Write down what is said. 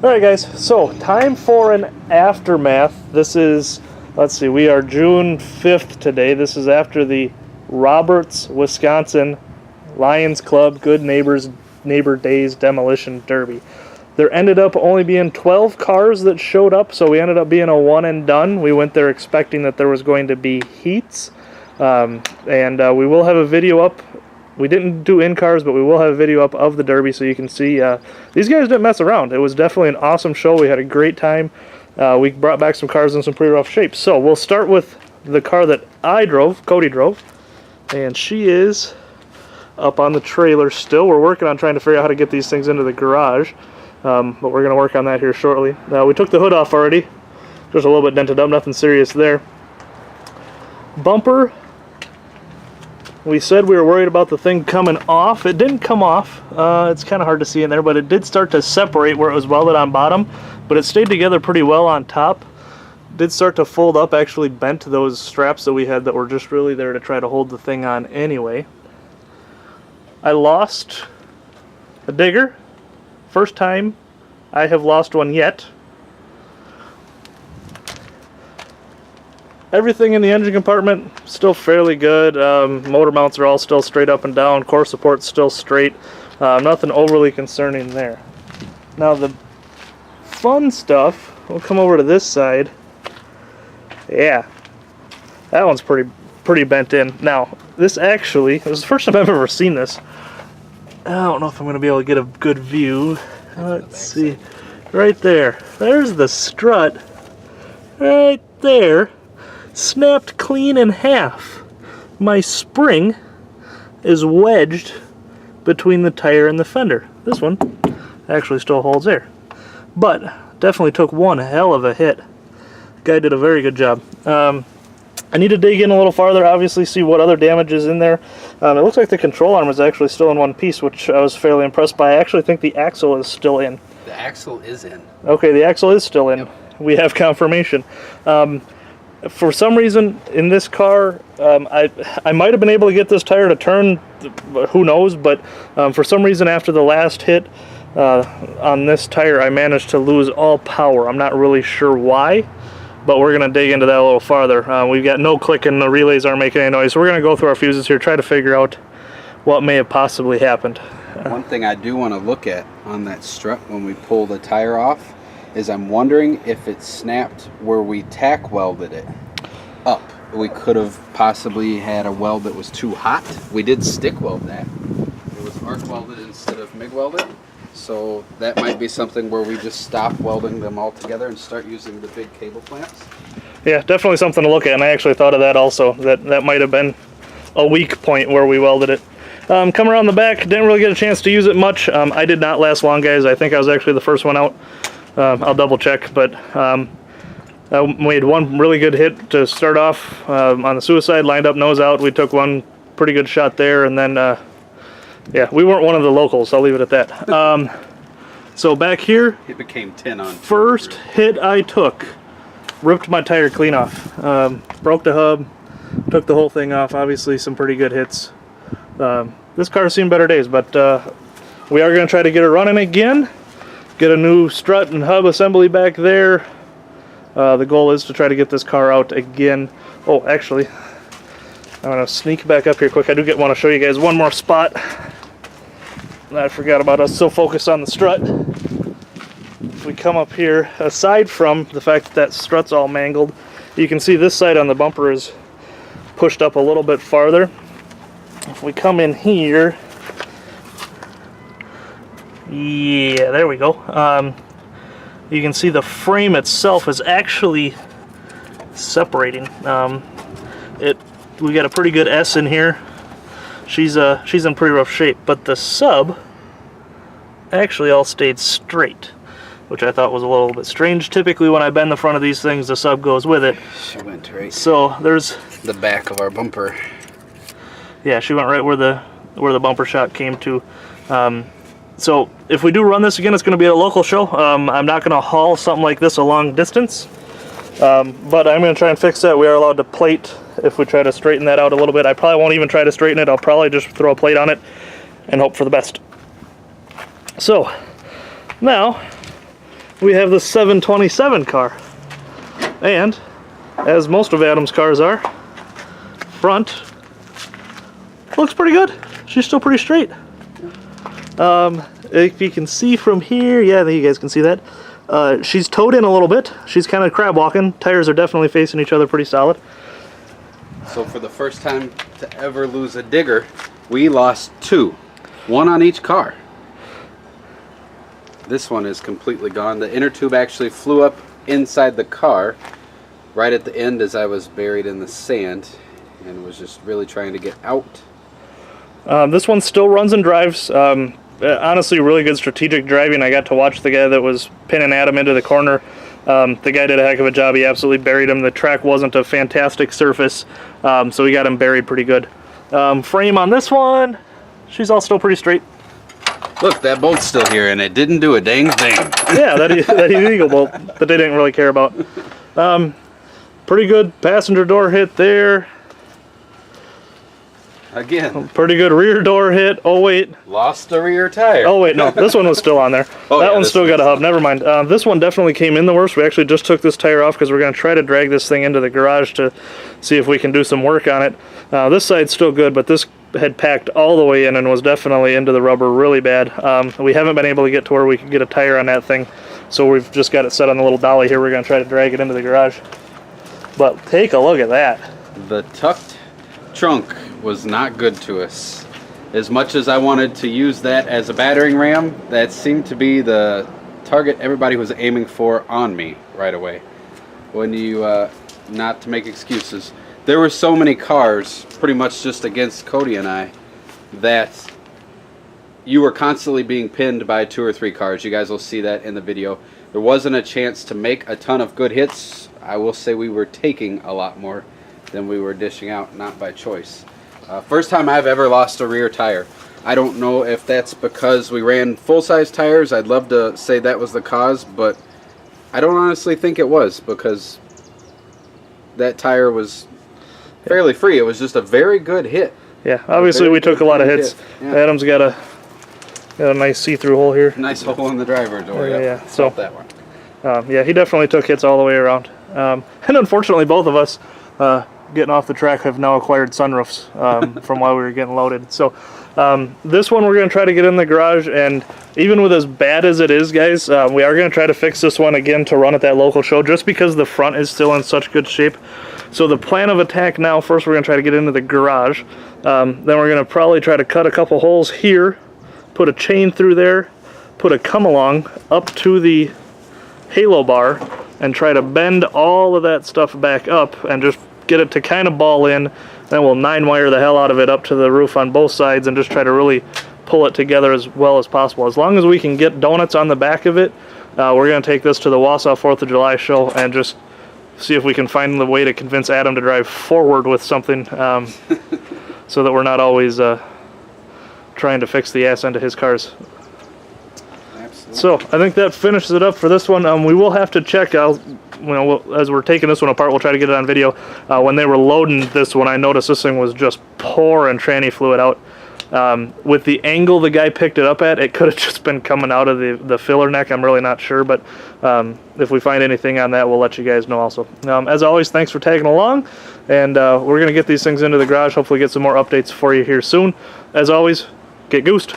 Alright guys, so time for an aftermath. This is, let's see, we are June 5th today. This is after the Roberts, Wisconsin Lions Club Good Neighbor Days Demolition Derby. There ended up only being 12 cars that showed up, so we ended up being a one and done. We went there expecting that there was going to be heats, and we will have a video up. We didn't do in-cars, but we will have a video up of the Derby so you can see. These guys didn't mess around. It was definitely an awesome show. We had a great time. We brought back some cars in some pretty rough shape. So we'll start with the car that I drove, Cody drove, and she is up on the trailer still. We're working on trying to figure out how to get these things into the garage, but we're going to work on that here shortly. We took the hood off already. Just a little bit dented up, nothing serious there. Bumper. We said we were worried about the thing coming off. It didn't come off. It's kind of hard to see in there, but it did start to separate where it was welded on bottom, but it stayed together pretty well on top. It did start to fold up, actually bent those straps that we had that were just really there to try to hold the thing on anyway. I lost a digger. First time I have lost one yet. Everything in the engine compartment still fairly good. Motor mounts are all still straight up and down. Core support's still straight. Nothing overly concerning there. Now the fun stuff, we'll come over to this side. Yeah, that one's pretty bent in. Now this actually, this is the first time I've ever seen this. I don't know if I'm going to be able to get a good view. Let's see. Right there. There's the strut. Right there. Snapped clean in half. My spring is wedged between the tire and the fender. This one actually still holds air, but definitely took one hell of a hit. Guy did a very good job. I need to dig in a little farther, obviously see what other damage is in there. It looks like the control arm is actually still in one piece, which I was fairly impressed by. I actually think the axle is still in. The axle is in. Okay, the axle is still in. Yep. We have confirmation. For some reason in this car, I might have been able to get this tire to turn, who knows, but for some reason after the last hit on this tire I managed to lose all power. I'm not really sure why, but we're going to dig into that a little farther. We've got no clicking, the relays aren't making any noise, so we're going to go through our fuses here, try to figure out what may have possibly happened. One thing I do want to look at on that strut when we pull the tire off is I'm wondering if it snapped where we tack welded it up. We could have possibly had a weld that was too hot. We did stick weld that. It was arc welded instead of MIG welded. So that might be something where we just stop welding them all together and start using the big cable clamps. Yeah, definitely something to look at, and I actually thought of that also. That might have been a weak point where we welded it. Come around the back, didn't really get a chance to use it much. I did not last long, guys. I think I was actually the first one out. I'll double check, but I made one really good hit to start off on the suicide, lined up nose out. We took one pretty good shot there, and then yeah, we weren't one of the locals, I'll leave it at that. So back here, it became 10 on. First hit I took, ripped my tire clean off. Broke the hub, took the whole thing off. Obviously some pretty good hits. This car's seen better days, but we are going to try to get it running again. Get a new strut and hub assembly back there. The goal is to try to get this car out again. Oh, actually, I'm going to sneak back up here quick. I do want to show you guys one more spot that I forgot about. I was so focused on the strut. If we come up here, aside from the fact that that strut's all mangled, you can see this side on the bumper is pushed up a little bit farther. If we come in here, yeah, there we go. You can see the frame itself is actually separating. We got a pretty good S in here. She's in pretty rough shape, but the sub actually all stayed straight, which I thought was a little bit strange. Typically when I bend the front of these things, the sub goes with it. She went right. So there's the back of our bumper. Yeah, she went right where the bumper shot came to. So if we do run this again, it's going to be a local show. I'm not going to haul something like this a long distance, but I'm going to try and fix that. We are allowed to plate if we try to straighten that out a little bit. I probably won't even try to straighten it. I'll probably just throw a plate on it and hope for the best. So now we have the 727 car. And, as most of Adam's cars are, front looks pretty good. She's still pretty straight. If you can see from here, yeah, I think you guys can see that. She's towed in a little bit. She's kind of crab walking. Tires are definitely facing each other pretty solid. So for the first time to ever lose a digger, we lost 2. 1 on each car. This one is completely gone. The inner tube actually flew up inside the car right at the end as I was buried in the sand and was just really trying to get out. This one still runs and drives. Honestly, really good strategic driving. I got to watch the guy that was pinning Adam into the corner. The guy did a heck of a job. He absolutely buried him. The track wasn't a fantastic surface, so we got him buried pretty good. Frame on this one, she's all still pretty straight. Look, that bolt's still here, and it didn't do a dang thing. Yeah, that illegal bolt that they didn't really care about. Pretty good passenger door hit there. Again. Pretty good rear door hit. Oh, wait. Lost the rear tire. Oh, wait, no. This one was still on there. Oh, that yeah, one's still got a hub. Never mind. This one definitely came in the worst. We actually just took this tire off because we're going to try to drag this thing into the garage to see if we can do some work on it. This side's still good, but this had packed all the way in and was definitely into the rubber really bad. We haven't been able to get to where we could get a tire on that thing, so we've just got it set on the little dolly here. We're going to try to drag it into the garage. But take a look at that. The tucked trunk was not good to us. As much as I wanted to use that as a battering ram, that seemed to be the target everybody was aiming for on me right away. When you, not to make excuses, there were so many cars pretty much just against Cody and I that you were constantly being pinned by 2 or 3 cars. You guys will see that in the video. There wasn't a chance to make a ton of good hits. I will say we were taking a lot more than we were dishing out, not by choice. First time I've ever lost a rear tire. I don't know if that's because we ran full-size tires. I'd love to say that was the cause, but I don't honestly think it was, because that tire was fairly free. It was just a very good hit. Yeah, obviously we took a lot of hits. Yeah. Adam's got a nice see-through hole here. Nice hole in the driver door. Yeah. So that one. Yeah, he definitely took hits all the way around. And unfortunately, both of us getting off the track have now acquired sunroofs from while we were getting loaded. So this one we're going to try to get in the garage, and even with as bad as it is, guys, we are going to try to fix this one again to run at that local show, just because the front is still in such good shape. So the plan of attack now, first we're going to try to get into the garage. Then we're going to probably try to cut a couple holes here, put a chain through there, put a come-along up to the halo bar, and try to bend all of that stuff back up and just get it to kind of ball in. Then we'll 9-wire the hell out of it up to the roof on both sides and just try to really pull it together as well as possible. As long as we can get donuts on the back of it, we're going to take this to the Wausau 4th of July show and just see if we can find the way to convince Adam to drive forward with something so that we're not always trying to fix the ass end of his cars. So I think that finishes it up for this one. We will have to check out, as we're taking this one apart, we'll try to get it on video. When they were loading this one, I noticed this thing was just pouring tranny fluid out. With the angle the guy picked it up at, it could have just been coming out of the filler neck. I'm really not sure, but if we find anything on that, we'll let you guys know also. As always, thanks for tagging along, and we're going to get these things into the garage, hopefully get some more updates for you here soon. As always, get goosed.